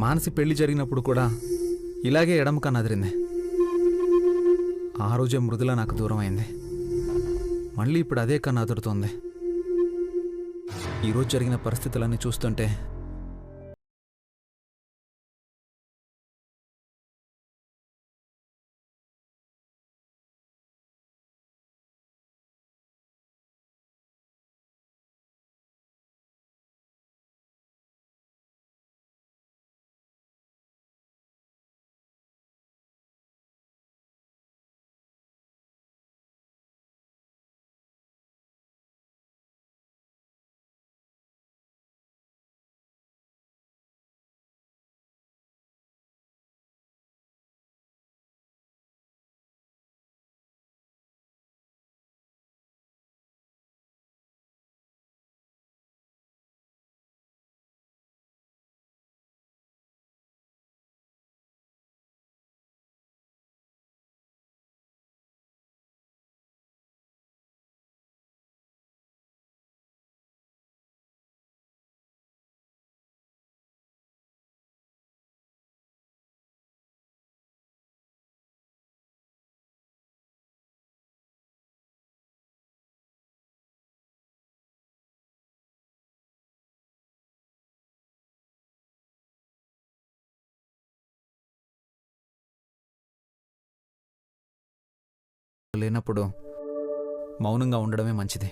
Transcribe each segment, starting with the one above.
మానసి పెళ్లి జరిగినప్పుడు కూడా ఇలాగే ఎడమ కన్ను అదిరింది. ఆ రోజే మృదుల నాకు దూరం అయింది. మళ్ళీ ఇప్పుడు అదే కన్ను అదురుతోంది. ఈరోజు జరిగిన పరిస్థితులన్నీ చూస్తుంటే లేనప్పుడు మౌనంగా ఉండడమే మంచిది.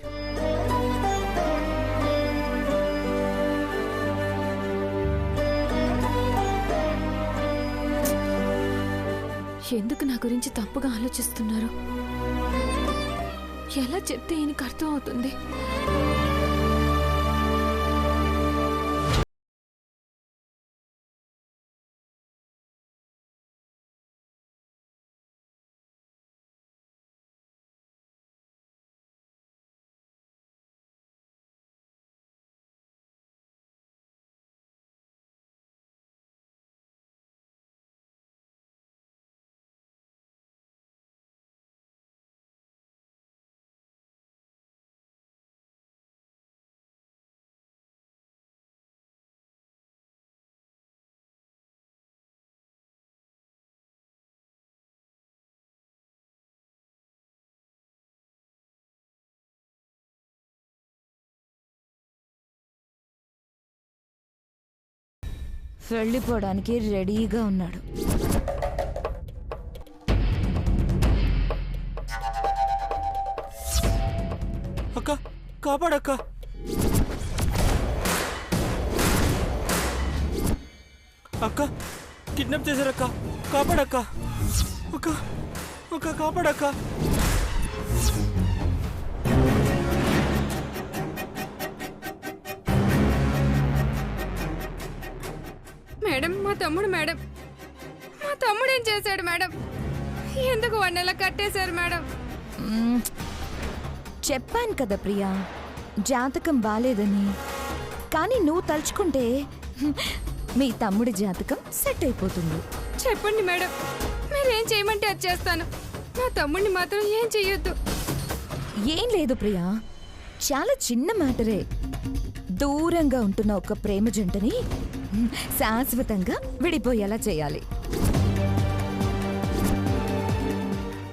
ఎందుకు నా గురించి తప్పుగా ఆలోచిస్తున్నారు? ఎలా చెప్తే ఈయనకు అర్థం అవుతుంది? వెళ్ళిపోవడానికి రెడీగా ఉన్నాడు. అక్క కాపాడక్క. అక్క కిడ్నాప్ చేశారక్క, కాపాడక్క. అక్క అక్క కాపాడక్క. మేడం, మా తమ్ముడు మేడం. మా తమ్ముడు ఏం చేశాడు మేడం? ఎందుకు 1 నెల కట్టేశారు మేడం? చెప్పాను కదా ప్రియా, జాతకం బాలేదని. కానీ నువ్వు తలుచుకుంటే మీ తమ్ముడి జాతకం సెట్ అయిపోతుంది. చెప్పండి మేడం, మీరేం చేయమంటే అది చేస్తాను. మా తమ్ముడిని మాత్రం ఏం చెయ్యొద్దు. ఏం లేదు ప్రియా, చాలా చిన్న మ్యాటరే. దూరంగా ఉంటున్న ఒక ప్రేమ జంటని శాశ్వతంగా విడిపోయేలా చేయాలి.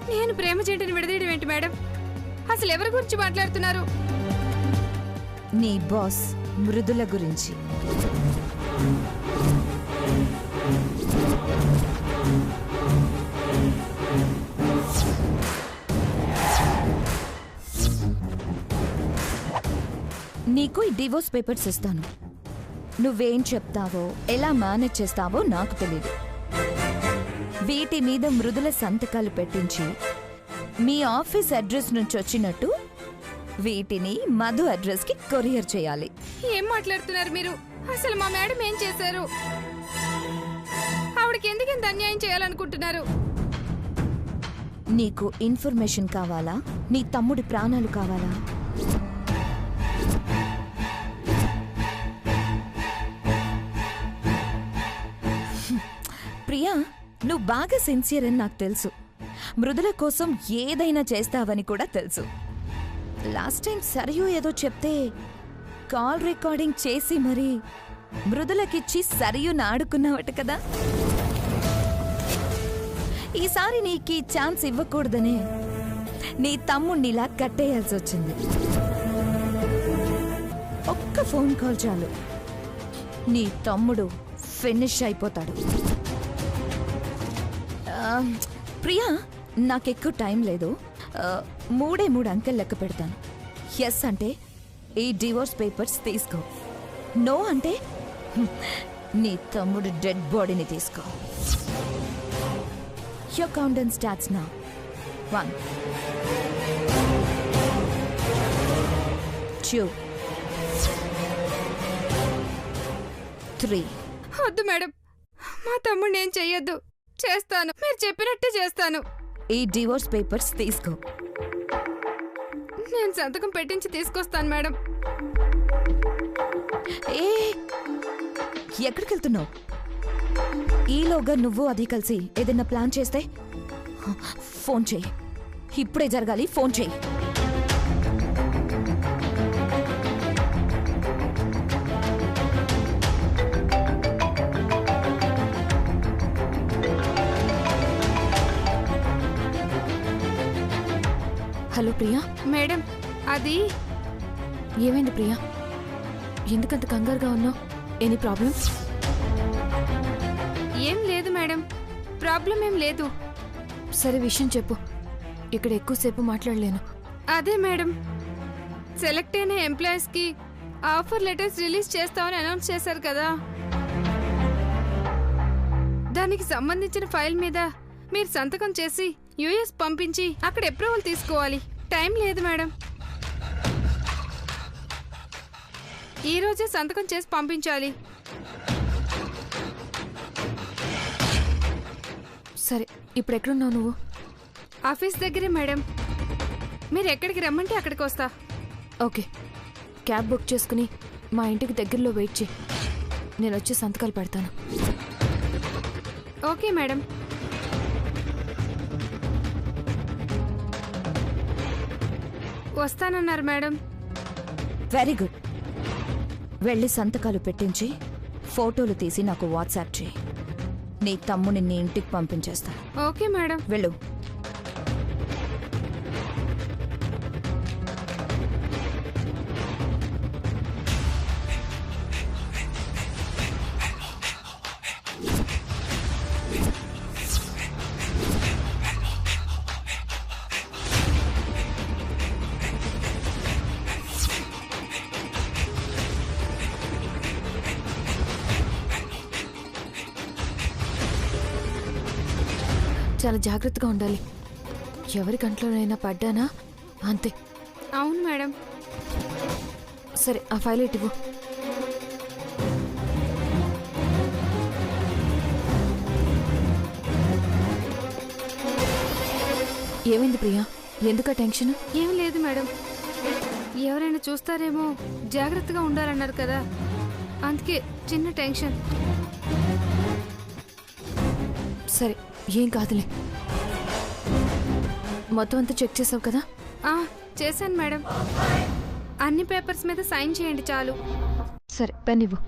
నేను ప్రేమ జంటని విడదీయడం ఏంటి మేడం? అసలు ఎవరి గురించి మాట్లాడుతున్నారు? నీ బాస్ మృదుల గురించి. నీకు ఈ డివోర్స్ పేపర్స్ ఇస్తాను. నువ్వేం చెప్తావో, ఎలా మేనేజ్ చేస్తావో నాకు తెలీదు. వీటి మీద మృదుల సంతకాలు పెట్టించి మీ ఆఫీస్ అడ్రస్ నుంచి వచ్చినట్టు వీటిని మధు అడ్రస్కి కొరియర్ చేయాలి. ఏం మాట్లాడుతున్నారు మీరు? అసలు మా మేడం ఏం చేశారు? ఆవిడకి ఎందుకంత అన్యాయం చేయాలనుకుంటున్నారు? నీకు ఇన్ఫర్మేషన్ కావాలా? నీ తమ్ముడి ప్రాణాలు కావాలా? ప్రియా, నువ్వు బాగా సిన్సియర్ అని నాకు తెలుసు. మృదుల కోసం ఏదైనా చేస్తావని కూడా తెలుసు. లాస్ట్ టైం సరియు ఏదో చెప్తే కాల్ రికార్డింగ్ చేసి మరీ మృదులకిచ్చి సరియున ఆడుకున్నావట కదా. ఈసారి నీకు ఈ ఛాన్స్ ఇవ్వకూడదనే నీ తమ్ముణ్ణిలా కట్టేయాల్సి వచ్చింది. ఒక్క ఫోన్ కాల్ చాలు, నీ తమ్ముడు ఫినిష్ అయిపోతాడు. ప్రియా, నాకెక్కువ టైం లేదు. 3 అంకెలు లెక్క పెడతాను. ఎస్ అంటే ఈ డివోర్స్ పేపర్స్ తీసుకో, నో అంటే నీ తమ్ముడు డెడ్ బాడీని తీసుకో. Your countdown starts now. 1 2 3. వద్దు మేడం, మా తమ్ముడు నేను చెయ్యొద్దు. చేస్తాను, మీరు చెప్పినట్టే చేస్తాను. ఈ డివోర్స్ పేపర్స్ తీసుకో. నేను సంతకం పెట్టించి తీసుకొస్తాను మేడం. ఏ, ఎక్కడికి వెళ్తున్నావు? ఈలోగా నువ్వు అది కలిసి ఏదైనా ప్లాన్ చేస్తే ఫోన్ చేయి. ఇప్పుడే జరగాలి, ఫోన్ చేయి. హలో ప్రియా. మేడం, అది ఏమైంది ప్రియా? ఎందుకంత కంగారుగా ఉన్నావు? Any problem? ఏం లేదు మేడం, ప్రాబ్లం ఏం లేదు. సరే, విషయం చెప్పు. ఇక్కడ ఎక్కువసేపు మాట్లాడలేను. అదే మేడం, సెలెక్ట్ అయిన ఎంప్లాయీస్కి ఆఫర్ లెటర్స్ రిలీజ్ చేస్తామని అనౌన్స్ చేశారు కదా. దానికి సంబంధించిన ఫైల్ మీద మీరు సంతకం చేసి యుఎస్ పంపించి అక్కడ అప్రూవల్ తీసుకోవాలి. టైం లేదు మేడం, ఈ రోజే సంతకం చేసి పంపించాలి. సరే, ఇప్పుడు ఎక్కడున్నావు నువ్వు? ఆఫీస్ దగ్గరే మేడం, మీరు ఎక్కడికి రమ్మంటే అక్కడికి వస్తా. ఓకే, క్యాబ్ బుక్ చేసుకుని మా ఇంటికి దగ్గరలో వెయిట్ చేయి. నేను వచ్చి సంతకాలు పెడతాను. Okay madam. వస్తానన్నారు మేడం. Very good. వెళ్ళి సంతకాలు పెట్టించి ఫోటోలు తీసి నాకు వాట్సాప్ చేయి. నీ తమ్ముని నీ ఇంటికి పంపించేస్తా. Okay madam. వెళ్ళు. చాలా జాగ్రత్తగా ఉండాలి. ఎవరి కంట్లోనైనా పడ్డానా అంతే. అవును మేడం. సరే, ఆ ఫైల్ ఇవ్వు. ఏమైంది ప్రియా? ఎందుక టెన్షన్? ఏం లేదు మేడం, ఎవరైనా చూస్తారేమో జాగ్రత్తగా ఉండాలన్నారు కదా, అందుకే చిన్న టెన్షన్. సరే, ఏం కాదులే. మొత్తం అంతా చెక్ చేసావు కదా? చేశాను మేడం. అన్ని పేపర్స్ మీద సైన్ చేయండి చాలు. సరే, పెన్ ఇవ్వు.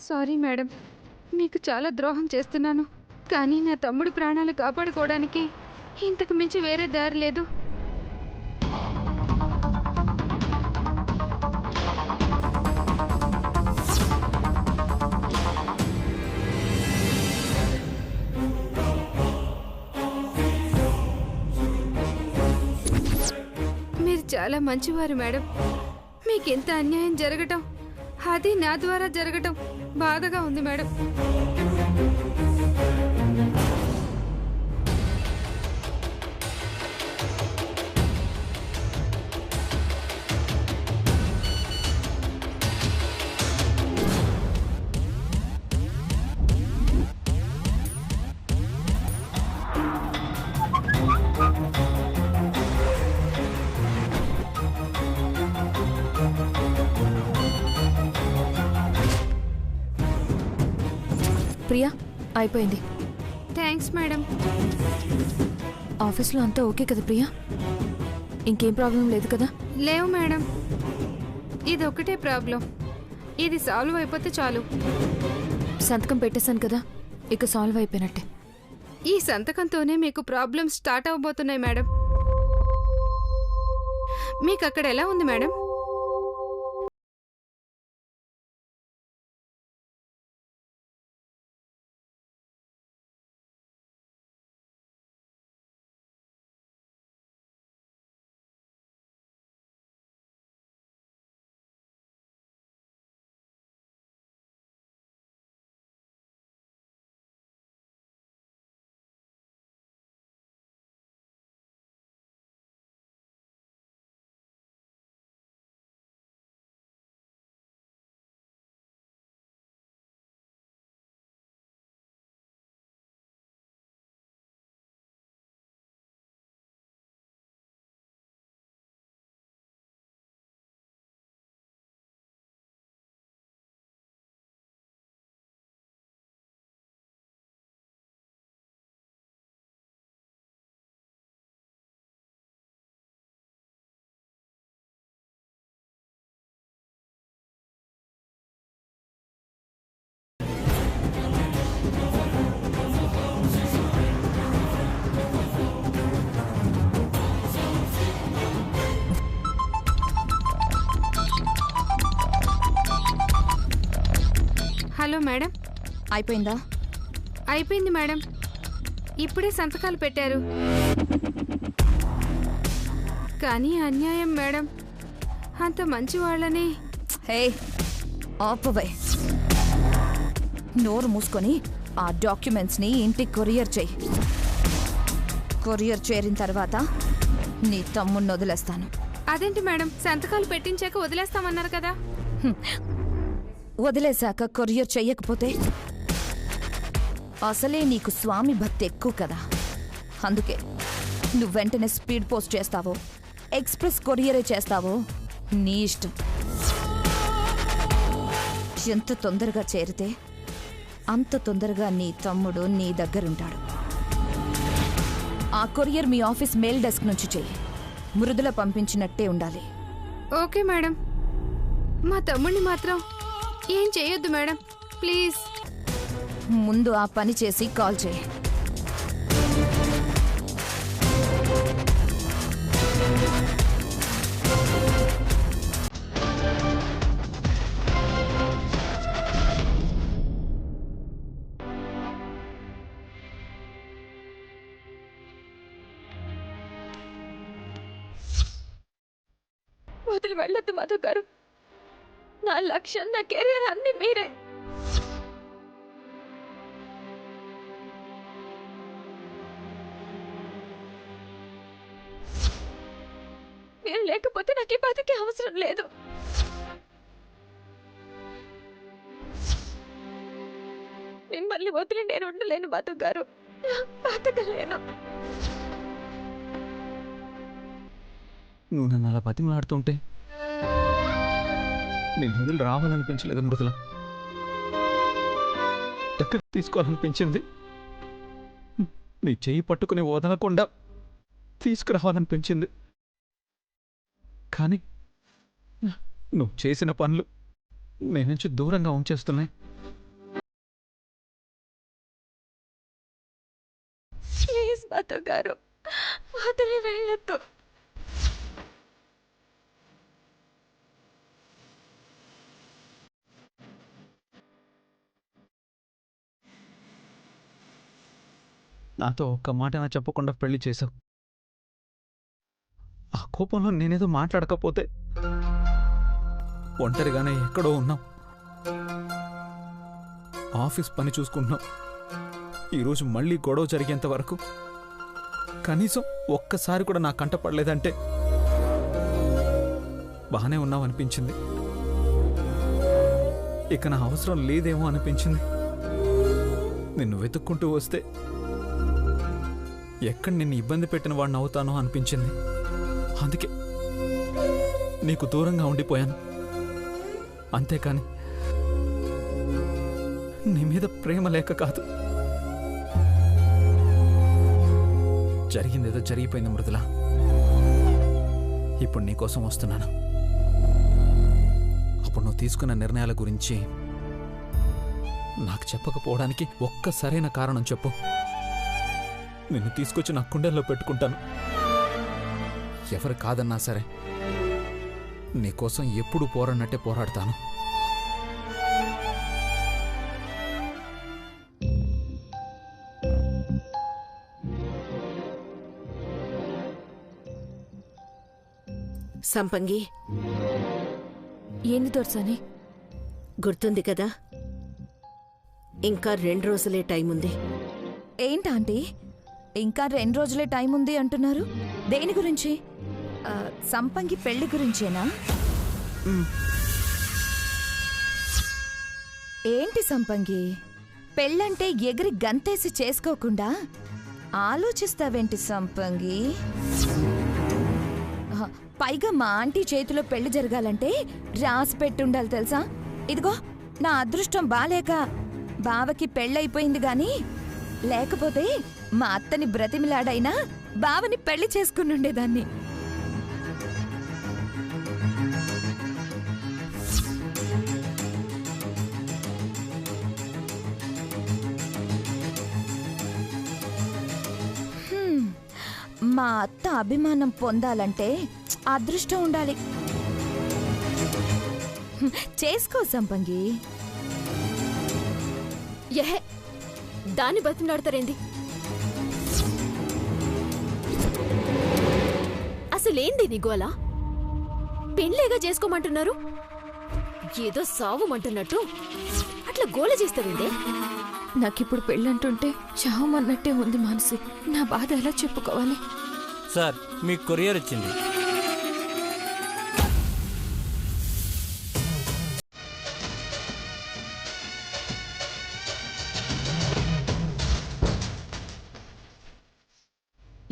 సారీ మేడం, మీకు చాలా ద్రోహం చేస్తున్నాను. కానీ నా తమ్ముడు ప్రాణాలు కాపాడుకోవడానికి ఇంతకు మించి వేరే దారి లేదు. మీరు చాలా మంచివారు మేడం. మీకెంత అన్యాయం జరగటం, అది నా ద్వారా జరగటం బాధగా ఉంది మేడం. ప్రియా అయిపోయింది. Thanks madam. ఆఫీస్లో అంతా ఓకే కదా ప్రియా? ఇంకేం ప్రాబ్లం లేదు కదా? లేవు మేడం, ఇది ఒకటే ప్రాబ్లం. ఇది సాల్వ్ అయిపోతే చాలు. సంతకం పెట్టేశాను కదా, ఇక సాల్వ్ అయిపోయినట్టే. ఈ సంతకంతోనే మీకు ప్రాబ్లమ్స్ స్టార్ట్ అవబోతున్నాయి మేడం. మీకు అక్కడ ఎలా ఉంది మేడం? Hello madam. అయిపోయిందా? అయిపోయింది మేడం, ఇప్పుడే సంతకాలు పెట్టారు. కానీ అన్యాయం మేడం, అంత మంచి వాళ్ళని. హే ఆపవే, నోరు మూసుకొని ఆ డాక్యుమెంట్స్ని ఇంటికి కొరియర్ చెయ్యి. కొరియర్ చేరిన తర్వాత నీ తమ్ముడిని వదిలేస్తాను. అదేంటి మేడం, సంతకాలు పెట్టించాక వదిలేస్తామన్నారు కదా? వదిలేశాక కొరియర్ చెయ్యకపోతే అసలే నీకు స్వామి భక్తి ఎక్కువ కదా. అందుకే నువ్వు వెంటనే స్పీడ్ పోస్ట్ చేస్తావో ఎక్స్ప్రెస్ కొరియరే చేస్తావో నీ ఇష్టం. ఎంత తొందరగా చేరితే అంత తొందరగా నీ తమ్ముడు నీ దగ్గరుంటాడు. ఆ కొరియర్ మీ ఆఫీస్ మెయిల్ డెస్క్ నుంచి చెయ్యి. మృదుల పంపించినట్టే ఉండాలి. Okay madam. మా తమ్ముడిని మాత్రం ఏం చేయొద్దు మేడం, ప్లీజ్. ముందు ఆ పని చేసి కాల్ చేయి. వదిలి వెళ్ళొద్దు మధు గారు. నా లక్ష్యం, నా కెరీర్ అన్ని మీరే. మీరు లేకపోతే నాకు ఈ బతికే అవసరం లేదు. మిమ్మల్ని వదిలి నేను ఉండలేను మధు గారు, బతకలేను. నువ్వు నన్ను అలా బతిమలాడుతుంటే నేను వదిలి రావాలనిపించలేదు మృదుల. ఎక్కడ తీసుకోవాలనిపించింది. నీ చెయ్యి పట్టుకుని వదలకుండా తీసుకురావాలనిపించింది. కానీ నువ్వు చేసిన పనులు నీ నుంచి దూరంగా ఉంచేస్తున్నాయి. ప్లీజ్ మధు గారు, వదిలి వెళ్ళొద్దు. నాతో ఒక్క మాట చెప్పకుండా పెళ్లి చేశావు. ఆ కోపంలో నేనేదో మాట్లాడకపోతే ఒంటరిగానే ఎక్కడో ఉన్నాం. ఆఫీస్ పని చూసుకుంటున్నాం. ఈరోజు మళ్ళీ గొడవ జరిగేంత వరకు కనీసం ఒక్కసారి కూడా నా కంట పడలేదంటే బాగానే ఉన్నావు అనిపించింది. ఇక నా అవసరం లేదేమో అనిపించింది. నిన్ను వెతుక్కుంటూ వస్తే ఎక్కడ నిన్ను ఇబ్బంది పెట్టిన వాడిని అవుతానో అనిపించింది. అందుకే నీకు దూరంగా ఉండిపోయాను. అంతేకాని నీ మీద ప్రేమ లేక కాదు. జరిగిందేదో జరిగిపోయింది మృదుల. ఇప్పుడు నీకోసం వస్తున్నాను. అప్పుడు నువ్వు తీసుకున్న నిర్ణయాల గురించి నాకు చెప్పకపోవడానికి ఒక్క సరైన కారణం చెప్పు. నిన్ను తీసుకొచ్చి నా కుండెల్లో పెట్టుకుంటాను. ఎవరు కాదన్నా సరే నీకోసం ఎప్పుడు పోరాడినట్టే పోరాడతాను. సంపంగి, ఏంది దొరసాని? గుర్తుంది కదా, ఇంకా 2 రోజులే టైం ఉంది. ఏంటంటే ఇంకా 2 రోజులే టైం ఉంది అంటున్నారు? దేని గురించి? సంపంగి పెళ్లి గురించేనా? ఏంటి సంపంగి, పెళ్ళంటే ఎగిరి గంతేసి చేసుకోకుండా ఆలోచిస్తావేంటి సంపంగి? పైగా మా ఆంటీ చేతిలో పెళ్లి జరగాలంటే రాసి పెట్టుండాలి తెలుసా? ఇదిగో నా అదృష్టం బాలేక బావకి పెళ్ళైపోయింది గాని, లేకపోతే మా అత్తని బ్రతిమిలాడైనా బావని పెళ్లి చేసుకునుండేదాన్ని. మా అత్త అభిమానం పొందాలంటే అదృష్టం ఉండాలి. చేసుకో సంపంగి. ఏహే, దాన్ని బతిమలాడతారేంది? అసలేంది నీ గోల? పెళ్ళేగా చేసుకోమంటున్నారు, ఏదో సావుమంటున్నట్టు అట్లా గోల చేస్తావేందే? నాకిప్పుడు పెళ్ళంటుంటే చావమన్నట్టే ఉంది మనసు. నా బాధ ఎలా చెప్పుకోవాలి? సార్, మీకు కొరియర్ వచ్చింది.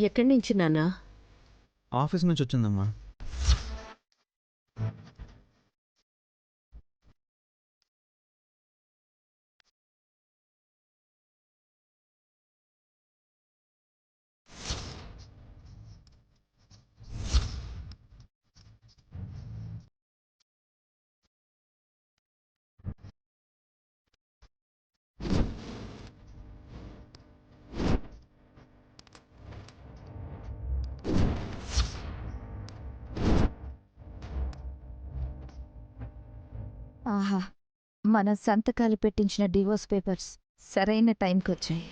ఎక్కడి నుంచి నాన్నా? ఆఫీస్ నుంచి వచ్చిందమ్మా. ఆహా, మన సంతకాలు పెట్టించిన డివోర్స్ పేపర్స్ సరైన టైంకి వచ్చాయి.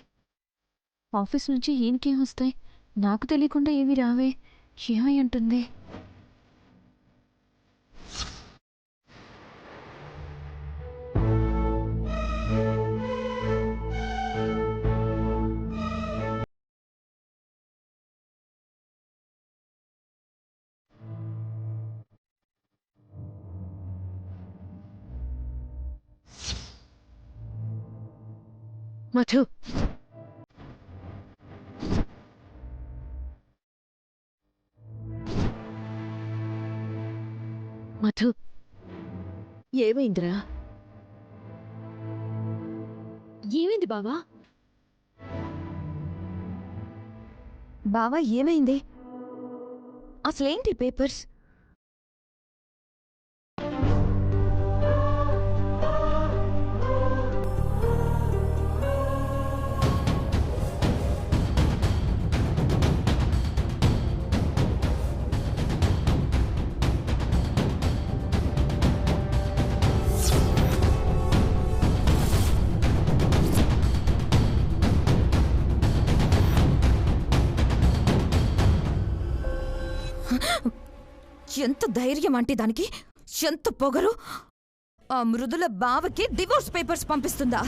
ఆఫీస్ నుంచి ఈయనకేం వస్తాయి? నాకు తెలియకుండా ఏవి రావే. ఏమై ఉంటుంది? మధు, మధు, ఏమైందిరా? ఏమైంది బావా? బావా ఏమైంది? అసలేంటి పేపర్స్? ఎంత ధైర్యం అంటే దానికి, ఎంత పొగరు! ఆ మృదుల బావకి డివోర్స్ పేపర్స్ పంపిస్తుందా?